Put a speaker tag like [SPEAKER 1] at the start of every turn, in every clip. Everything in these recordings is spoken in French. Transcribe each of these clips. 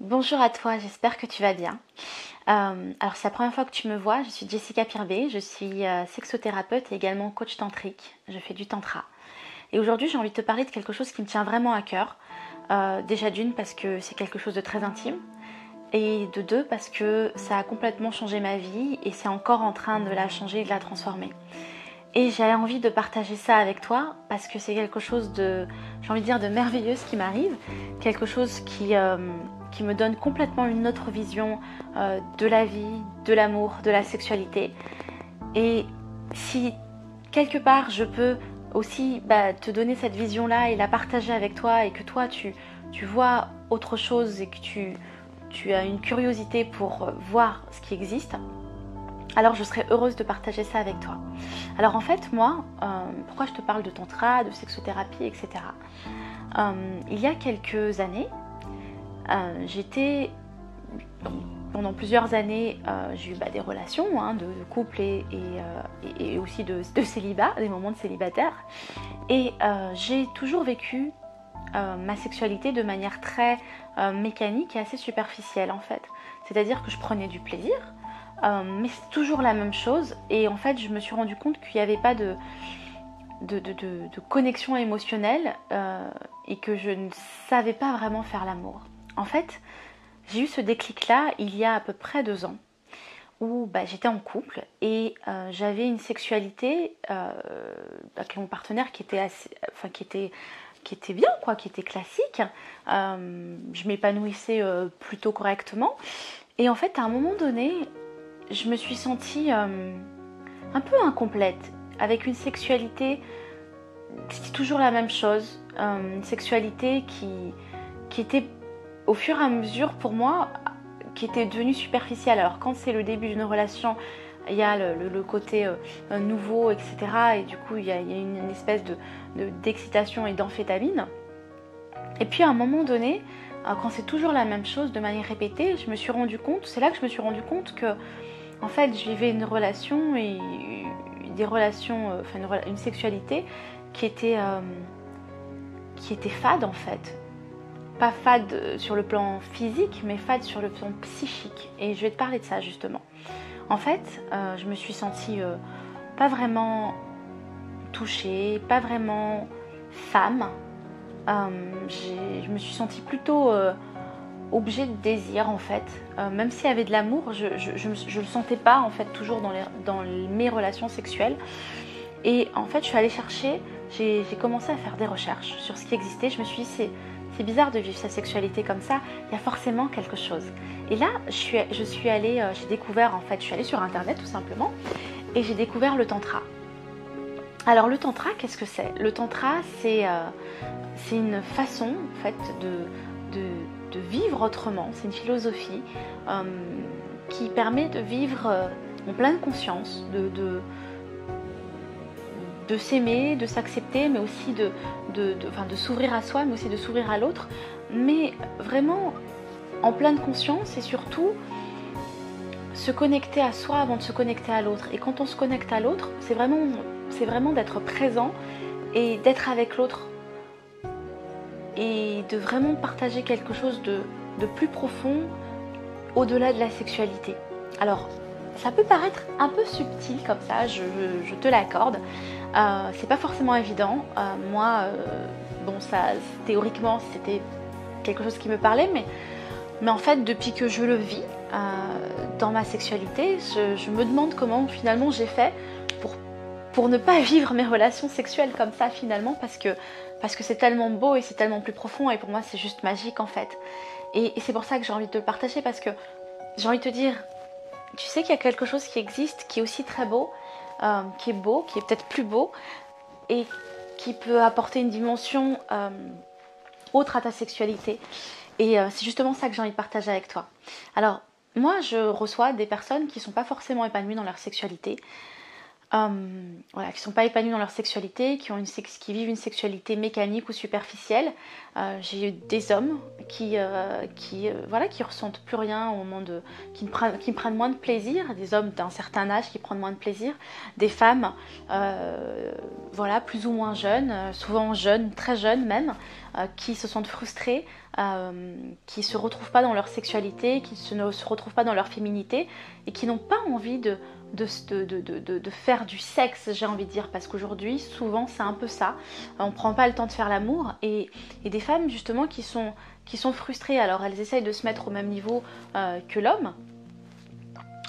[SPEAKER 1] Bonjour à toi, j'espère que tu vas bien. Alors c'est la première fois que tu me vois, je suis Jessica Pirbé, je suis sexothérapeute et également coach tantrique, je fais du tantra. Et aujourd'hui j'ai envie de te parler de quelque chose qui me tient vraiment à cœur. Déjà d'une parce que c'est quelque chose de très intime et de deux parce que ça a complètement changé ma vie et c'est encore en train de la changer et de la transformer. Et j'ai envie de partager ça avec toi parce que c'est quelque chose de, j'ai envie de dire, de merveilleux ce qui m'arrive. Quelque chose qui me donne complètement une autre vision de la vie, de l'amour, de la sexualité. Et si quelque part je peux aussi te donner cette vision-là et la partager avec toi et que toi tu vois autre chose et que tu as une curiosité pour voir ce qui existe, alors je serais heureuse de partager ça avec toi. Alors en fait, moi, pourquoi je te parle de tantra, de sexothérapie, etc. Il y a quelques années, pendant plusieurs années, j'ai eu des relations de couple et aussi de célibat, des moments de célibataire. Et j'ai toujours vécu ma sexualité de manière très mécanique et assez superficielle en fait. C'est-à-dire que je prenais du plaisir, mais c'est toujours la même chose. Et en fait, je me suis rendu compte qu'il n'y avait pas de connexion émotionnelle et que je ne savais pas vraiment faire l'amour. En fait, j'ai eu ce déclic-là il y a à peu près 2 ans où j'étais en couple et j'avais une sexualité avec mon partenaire qui était qui était bien, quoi, qui était classique. Je m'épanouissais plutôt correctement. Et en fait, à un moment donné, je me suis sentie un peu incomplète, avec une sexualité, c'était toujours la même chose, une sexualité qui était au fur et à mesure pour moi, qui était devenue superficielle. Alors quand c'est le début d'une relation, il y a le côté nouveau, etc. Et du coup, il y a une espèce d'excitation et d'amphétamine. Et puis à un moment donné, quand c'est toujours la même chose de manière répétée, je me suis rendu compte, c'est là que je me suis rendu compte que en fait, je vivais une relation et des relations, une sexualité qui était fade en fait. Pas fade sur le plan physique, mais fade sur le plan psychique. Et je vais te parler de ça justement. En fait, je me suis sentie pas vraiment touchée, pas vraiment femme. Je me suis sentie plutôt objet de désir en fait. Même s'il y avait de l'amour, je le sentais pas en fait toujours dans mes relations sexuelles. Et en fait, je suis allée chercher, j'ai commencé à faire des recherches sur ce qui existait. Je me suis dit, c'est bizarre de vivre sa sexualité comme ça, il y a forcément quelque chose. Et là, je suis allée, j'ai découvert, en fait, je suis allée sur internet tout simplement, et j'ai découvert le tantra. Alors le tantra, qu'est-ce que c'est? Le tantra, c'est une façon, en fait, de vivre autrement. C'est une philosophie qui permet de vivre en pleine conscience, de s'aimer, de s'accepter, mais aussi de s'ouvrir à soi, mais aussi de s'ouvrir à l'autre, mais vraiment en pleine conscience et surtout se connecter à soi avant de se connecter à l'autre. Et quand on se connecte à l'autre, c'est vraiment d'être présent et d'être avec l'autre et de vraiment partager quelque chose de plus profond au-delà de la sexualité. Alors, ça peut paraître un peu subtil comme ça, je te l'accorde. C'est pas forcément évident. Moi, théoriquement, c'était quelque chose qui me parlait, mais en fait, depuis que je le vis dans ma sexualité, je me demande comment finalement j'ai fait pour ne pas vivre mes relations sexuelles comme ça finalement, parce que c'est tellement beau et c'est tellement plus profond, et pour moi c'est juste magique en fait. Et c'est pour ça que j'ai envie de te le partager, parce que j'ai envie de te dire, tu sais qu'il y a quelque chose qui existe, qui est aussi très beau, qui est peut-être plus beau, et qui peut apporter une dimension autre à ta sexualité. Et c'est justement ça que j'ai envie de partager avec toi. Alors, moi, je reçois des personnes qui ne sont pas forcément épanouies dans leur sexualité, qui ne sont pas épanouies dans leur sexualité, qui vivent une sexualité mécanique ou superficielle. J'ai eu des hommes qui ressentent plus rien au moment qui prennent moins de plaisir, des hommes d'un certain âge qui prennent moins de plaisir, des femmes plus ou moins jeunes, souvent jeunes, très jeunes même, qui se sentent frustrées qui ne se retrouvent pas dans leur sexualité, ne se retrouvent pas dans leur féminité et qui n'ont pas envie de faire du sexe, j'ai envie de dire, parce qu'aujourd'hui, souvent, c'est un peu ça. On ne prend pas le temps de faire l'amour et des femmes, justement, qui sont frustrées. Alors, elles essayent de se mettre au même niveau que l'homme,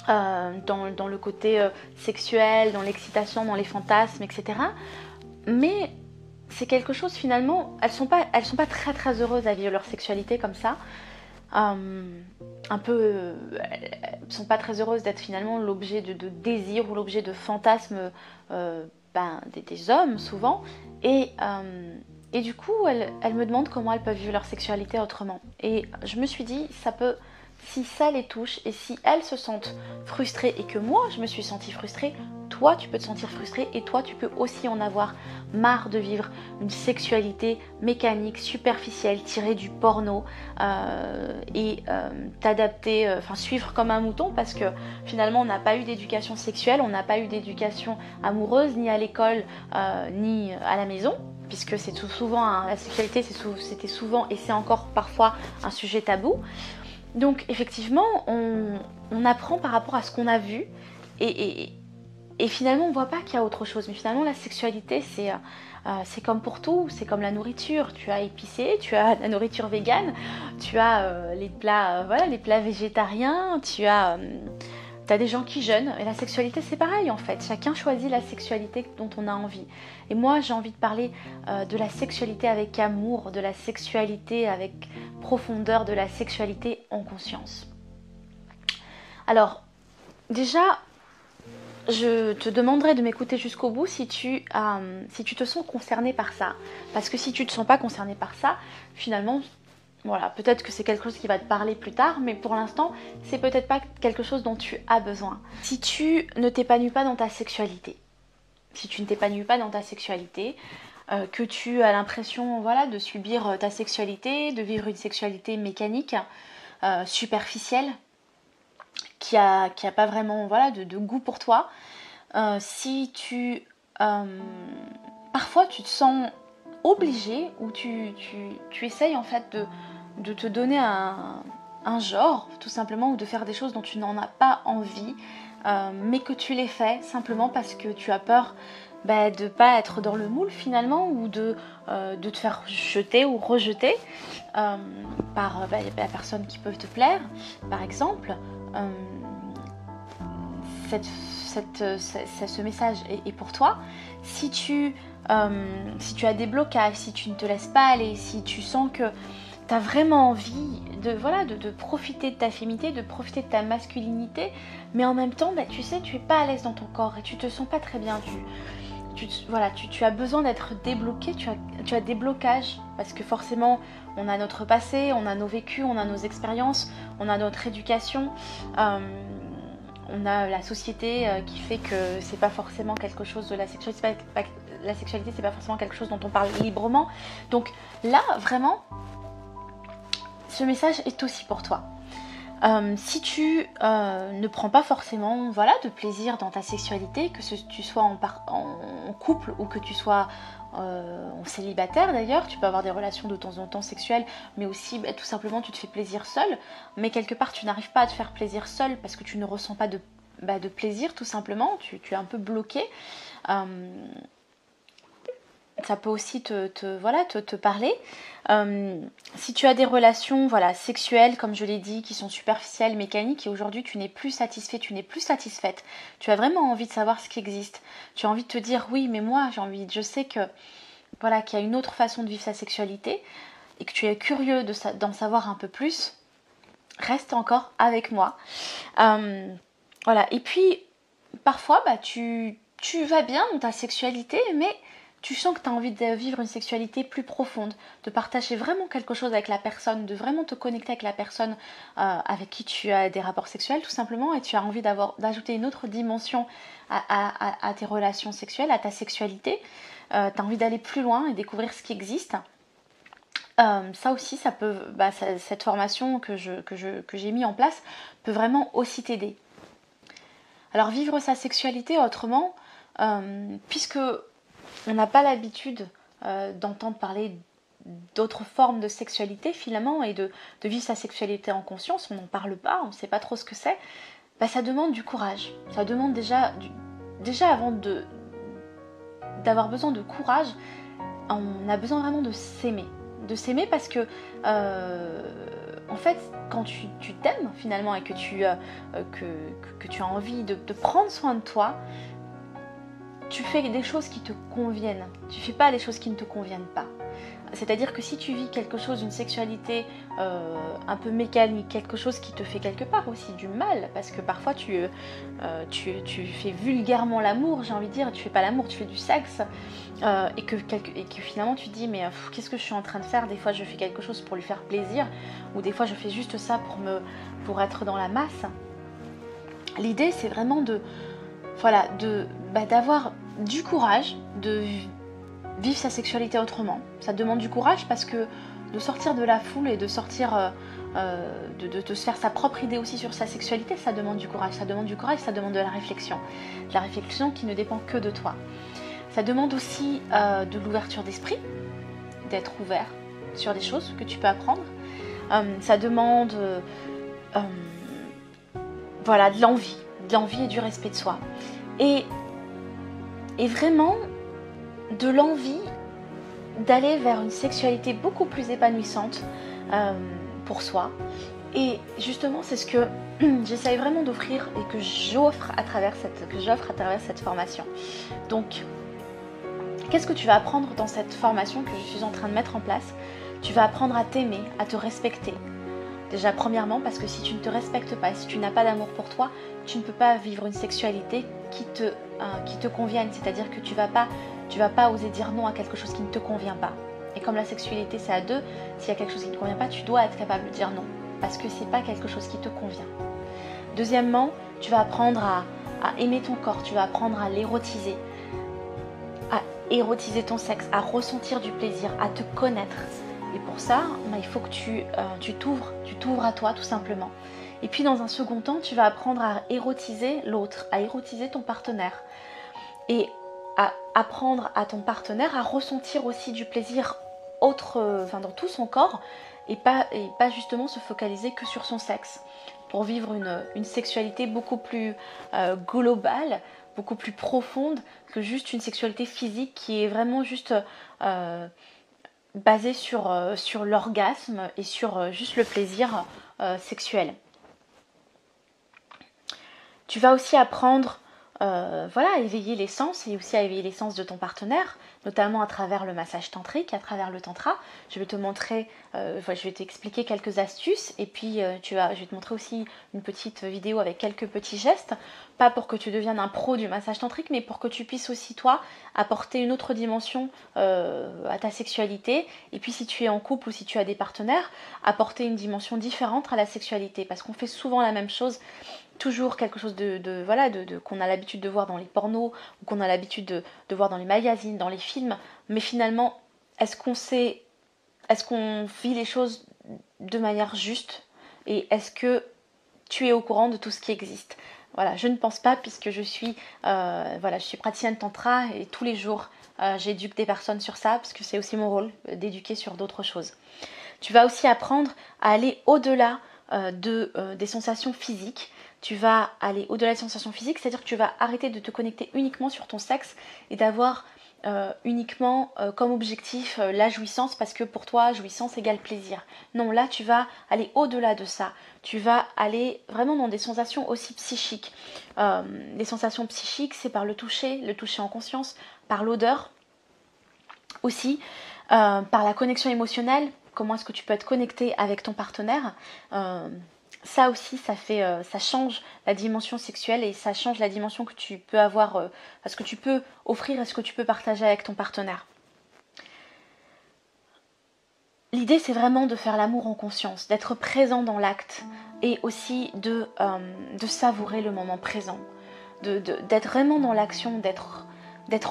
[SPEAKER 1] dans le côté sexuel, dans l'excitation, dans les fantasmes, etc. Mais c'est quelque chose, finalement, elles sont pas très très heureuses à vivre leur sexualité comme ça. Elles sont pas très heureuses d'être finalement l'objet de désir ou l'objet de fantasmes des hommes souvent. Et du coup, elles me demandent comment elles peuvent vivre leur sexualité autrement. Et je me suis dit, si ça les touche et si elles se sentent frustrées et que moi je me suis sentie frustrée, toi tu peux te sentir frustrée et toi tu peux aussi en avoir marre de vivre une sexualité mécanique, superficielle, tirée du porno et t'adapter, suivre comme un mouton parce que finalement on n'a pas eu d'éducation sexuelle, on n'a pas eu d'éducation amoureuse ni à l'école ni à la maison. Puisque c'est souvent, la sexualité c'était souvent et c'est encore parfois un sujet tabou. Donc effectivement, on apprend par rapport à ce qu'on a vu et finalement on ne voit pas qu'il y a autre chose. Mais finalement la sexualité c'est comme pour tout, c'est comme la nourriture. Tu as épicé, tu as la nourriture végane, tu as les plats végétariens, tu as des gens qui jeûnent. Et la sexualité c'est pareil en fait. Chacun choisit la sexualité dont on a envie. Et moi j'ai envie de parler de la sexualité avec amour, de la sexualité avec profondeur, de la sexualité en conscience. Alors déjà, je te demanderai de m'écouter jusqu'au bout si tu te sens concerné par ça. Parce que si tu ne te sens pas concerné par ça, finalement, voilà, peut-être que c'est quelque chose qui va te parler plus tard, mais pour l'instant, c'est peut-être pas quelque chose dont tu as besoin. Si tu ne t'épanouis pas dans ta sexualité, que tu as l'impression de subir ta sexualité, de vivre une sexualité mécanique, superficielle, qui a pas vraiment de goût pour toi, si tu parfois tu te sens obligé ou tu essayes en fait de te donner un genre tout simplement ou de faire des choses dont tu n'en as pas envie, mais que tu les fais simplement parce que tu as peur de pas être dans le moule finalement ou de te faire jeter ou rejeter par les personnes qui peuvent te plaire par exemple. Ce message est pour toi. Si tu as des blocages, si tu ne te laisses pas aller, si tu sens que tu as vraiment envie de profiter de ta féminité, de profiter de ta masculinité, mais en même temps, tu sais, tu es pas à l'aise dans ton corps et tu te sens pas très bien. Tu as besoin d'être débloqué, tu as des blocages parce que forcément on a notre passé, on a nos vécus, on a nos expériences, on a notre éducation, on a la société qui fait que c'est pas forcément quelque chose de la sexualité, la sexualité c'est pas forcément quelque chose dont on parle librement. Donc là vraiment ce message est aussi pour toi. Si tu ne prends pas forcément de plaisir dans ta sexualité, que tu sois en couple ou que tu sois en célibataire d'ailleurs, tu peux avoir des relations de temps en temps sexuelles, mais aussi tout simplement tu te fais plaisir seul, mais quelque part tu n'arrives pas à te faire plaisir seul parce que tu ne ressens pas de plaisir tout simplement, tu es un peu bloqué. Ça peut aussi te parler. Si tu as des relations sexuelles, comme je l'ai dit, qui sont superficielles, mécaniques, et aujourd'hui tu n'es plus satisfait, tu n'es plus satisfaite, tu as vraiment envie de savoir ce qui existe, tu as envie de te dire oui, mais moi je sais que qu'il y a une autre façon de vivre sa sexualité, et que tu es curieux d'en savoir un peu plus, reste encore avec moi. Et puis parfois tu vas bien dans ta sexualité, mais tu sens que tu as envie de vivre une sexualité plus profonde, de partager vraiment quelque chose avec la personne, de vraiment te connecter avec la personne avec qui tu as des rapports sexuels tout simplement, et tu as envie d'ajouter une autre dimension à tes relations sexuelles, à ta sexualité. Tu as envie d'aller plus loin et découvrir ce qui existe. Ça aussi, ça peut, cette formation que j'ai mis en place peut vraiment aussi t'aider. Alors vivre sa sexualité autrement, puisque on n'a pas l'habitude d'entendre parler d'autres formes de sexualité finalement et de vivre sa sexualité en conscience, on n'en parle pas, on ne sait pas trop ce que c'est, bah, ça demande du courage. Ça demande déjà avant d'avoir besoin de courage, on a besoin vraiment de s'aimer. De s'aimer parce que, en fait, quand tu t'aimes finalement et que tu as envie de prendre soin de toi, tu fais des choses qui te conviennent. Tu fais pas des choses qui ne te conviennent pas. C'est-à-dire que si tu vis quelque chose, une sexualité un peu mécanique, quelque chose qui te fait quelque part aussi du mal, parce que parfois tu fais vulgairement l'amour, j'ai envie de dire, tu fais pas l'amour, tu fais du sexe, et que finalement tu te dis mais qu'est-ce que je suis en train de faire? Des fois je fais quelque chose pour lui faire plaisir, ou des fois je fais juste ça pour être dans la masse. L'idée c'est vraiment d'avoir du courage, de vivre sa sexualité autrement. Ça demande du courage parce que de sortir de la foule et de sortir, de se faire sa propre idée aussi sur sa sexualité, ça demande du courage. Ça demande du courage, ça demande de la réflexion. De la réflexion qui ne dépend que de toi. Ça demande aussi de l'ouverture d'esprit, d'être ouvert sur des choses que tu peux apprendre. Ça demande de l'envie et du respect de soi. Et vraiment de l'envie d'aller vers une sexualité beaucoup plus épanouissante pour soi. Et justement, c'est ce que j'essaye vraiment d'offrir et que j'offre à travers cette formation. Donc, qu'est-ce que tu vas apprendre dans cette formation que je suis en train de mettre en place? Tu vas apprendre à t'aimer, à te respecter. Déjà, premièrement, parce que si tu ne te respectes pas, si tu n'as pas d'amour pour toi, tu ne peux pas vivre une sexualité qui te convienne. C'est-à-dire que tu vas pas oser dire non à quelque chose qui ne te convient pas. Et comme la sexualité c'est à deux, s'il y a quelque chose qui ne te convient pas, tu dois être capable de dire non. Parce que c'est pas quelque chose qui te convient. Deuxièmement, tu vas apprendre à aimer ton corps, tu vas apprendre à l'érotiser. À érotiser ton sexe, à ressentir du plaisir, à te connaître. Et pour ça, il faut que tu t'ouvres à toi tout simplement. Et puis dans un second temps, tu vas apprendre à érotiser l'autre, à érotiser ton partenaire. Et à apprendre à ton partenaire à ressentir aussi du plaisir dans tout son corps et pas justement se focaliser que sur son sexe. Pour vivre une sexualité beaucoup plus globale, beaucoup plus profonde que juste une sexualité physique qui est vraiment juste basée sur l'orgasme et sur juste le plaisir sexuel. Tu vas aussi apprendre à éveiller les sens et aussi à éveiller les sens de ton partenaire, notamment à travers le massage tantrique, à travers le tantra. Je vais te montrer, je vais t'expliquer quelques astuces et puis je vais te montrer aussi une petite vidéo avec quelques petits gestes, pas pour que tu deviennes un pro du massage tantrique, mais pour que tu puisses aussi toi apporter une autre dimension à ta sexualité. Et puis si tu es en couple ou si tu as des partenaires, apporter une dimension différente à la sexualité, parce qu'on fait souvent la même chose. Toujours quelque chose qu'on a l'habitude de voir dans les pornos ou qu'on a l'habitude de voir dans les magazines, dans les films, mais finalement, est-ce qu'on vit les choses de manière juste et est-ce que tu es au courant de tout ce qui existe? Voilà, je ne pense pas puisque je suis praticienne tantra et tous les jours j'éduque des personnes sur ça parce que c'est aussi mon rôle d'éduquer sur d'autres choses. Tu vas aussi apprendre à aller au-delà des sensations physiques. Tu vas aller au-delà des sensations physiques, c'est-à-dire que tu vas arrêter de te connecter uniquement sur ton sexe et d'avoir uniquement comme objectif la jouissance parce que pour toi, jouissance égale plaisir. Non, là, tu vas aller au-delà de ça. Tu vas aller vraiment dans des sensations aussi psychiques. Les sensations psychiques, c'est par le toucher en conscience, par l'odeur aussi, par la connexion émotionnelle. Comment est-ce que tu peux être connecté avec ton partenaire? Ça aussi, ça change la dimension sexuelle et ça change la dimension que tu peux avoir, ce que tu peux offrir et ce que tu peux partager avec ton partenaire. L'idée, c'est vraiment de faire l'amour en conscience, d'être présent dans l'acte et aussi de savourer le moment présent, d'être vraiment dans l'action, d'être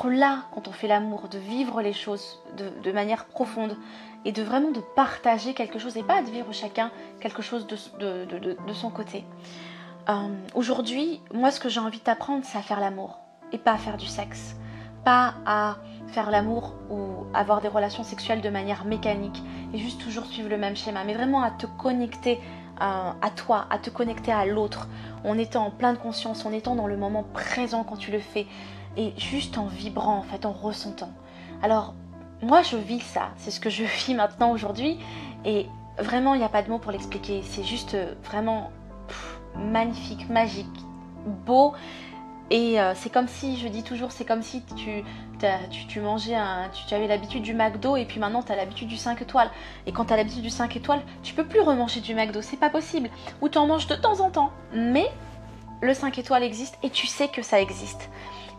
[SPEAKER 1] là quand on fait l'amour, de vivre les choses de manière profonde et de vraiment de partager quelque chose et pas de vivre chacun quelque chose de son côté. Aujourd'hui, moi ce que j'ai envie de t'apprendre, c'est à faire l'amour et pas à faire du sexe. pas à faire l'amour ou avoir des relations sexuelles de manière mécanique et juste toujours suivre le même schéma, mais vraiment à te connecter à toi, à te connecter à l'autre, en étant en pleine conscience, en étant dans le moment présent quand tu le fais, et juste en vibrant en fait, en ressentant. Alors, moi je vis ça, c'est ce que je vis maintenant aujourd'hui, et vraiment il n'y a pas de mots pour l'expliquer, c'est juste vraiment magnifique, magique, beau. Et c'est comme si, je dis toujours, c'est comme si tu mangeais tu avais l'habitude du McDo et puis maintenant tu as l'habitude du 5 étoiles. Et quand tu as l'habitude du 5 étoiles, tu peux plus remanger du McDo, c'est pas possible. Ou tu en manges de temps en temps. Mais le 5 étoiles existe et tu sais que ça existe.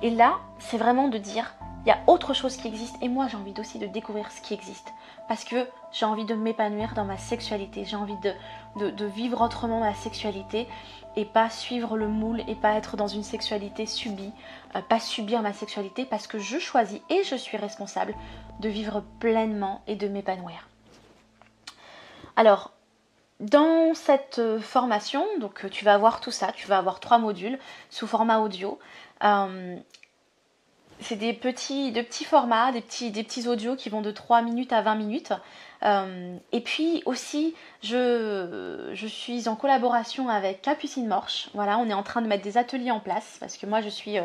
[SPEAKER 1] Et là, c'est vraiment de dire, il y a autre chose qui existe et moi j'ai envie aussi de découvrir ce qui existe. Parce que j'ai envie de m'épanouir dans ma sexualité, j'ai envie de vivre autrement ma sexualité et pas suivre le moule et pas être dans une sexualité subie, pas subir ma sexualité parce que je choisis et je suis responsable de vivre pleinement et de m'épanouir. Alors, dans cette formation, donc tu vas avoir tout ça, tu vas avoir 3 modules sous format audio. C'est de petits formats, des petits audios qui vont de 3 minutes à 20 minutes. Et puis aussi, je suis en collaboration avec Capucine Morche. Voilà, on est en train de mettre des ateliers en place parce que moi je suis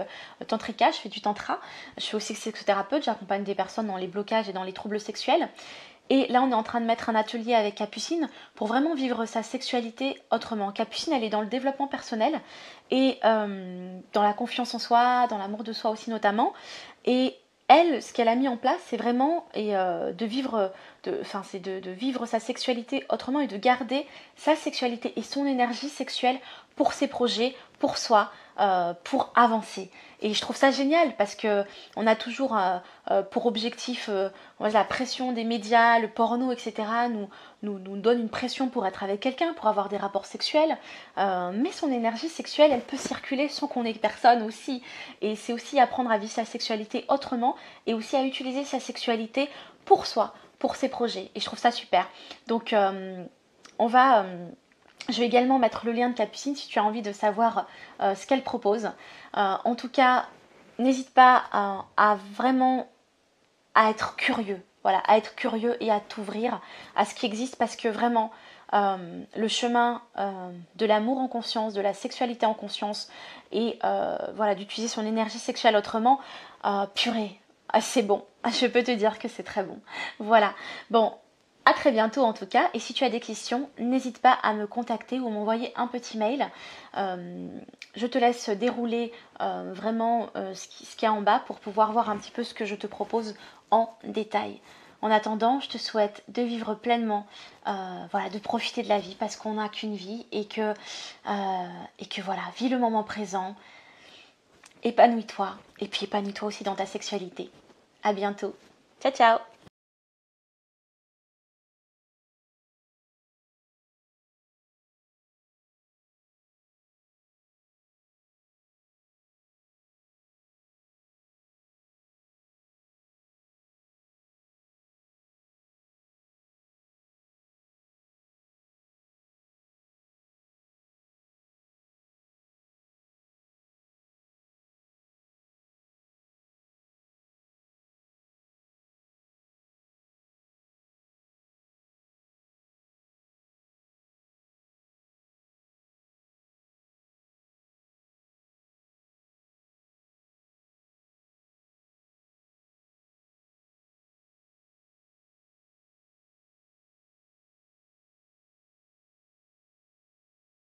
[SPEAKER 1] tantrika, je fais du tantra. Je suis aussi sexothérapeute, j'accompagne des personnes dans les blocages et dans les troubles sexuels. Et là, on est en train de mettre un atelier avec Capucine pour vraiment vivre sa sexualité autrement. Capucine, elle est dans le développement personnel et dans la confiance en soi, dans l'amour de soi aussi notamment. Et elle, ce qu'elle a mis en place, c'est vraiment de vivre sa sexualité autrement et de garder sa sexualité et son énergie sexuelle pour ses projets, pour soi, pour avancer. Et je trouve ça génial parce que on a toujours pour objectif la pression des médias, le porno, etc. nous donne une pression pour être avec quelqu'un, pour avoir des rapports sexuels. Mais son énergie sexuelle, elle peut circuler sans qu'on ait personne aussi. Et c'est aussi apprendre à vivre sa sexualité autrement et aussi à utiliser sa sexualité pour soi, pour ses projets. Et je trouve ça super. Donc je vais également mettre le lien de Capucine si tu as envie de savoir ce qu'elle propose. En tout cas, n'hésite pas à vraiment à être curieux. Voilà, à être curieux et à t'ouvrir à ce qui existe parce que vraiment, le chemin de l'amour en conscience, de la sexualité en conscience et d'utiliser son énergie sexuelle autrement, purée, c'est bon. Je peux te dire que c'est très bon. Voilà. Bon, à très bientôt en tout cas. Et si tu as des questions, n'hésite pas à me contacter ou m'envoyer un petit mail. Je te laisse dérouler vraiment ce qu'il y a en bas pour pouvoir voir un petit peu ce que je te propose en détail. En attendant, je te souhaite de vivre pleinement, de profiter de la vie parce qu'on n'a qu'une vie et que voilà, vis le moment présent, épanouis-toi et puis épanouis-toi aussi dans ta sexualité. À bientôt. Ciao ciao.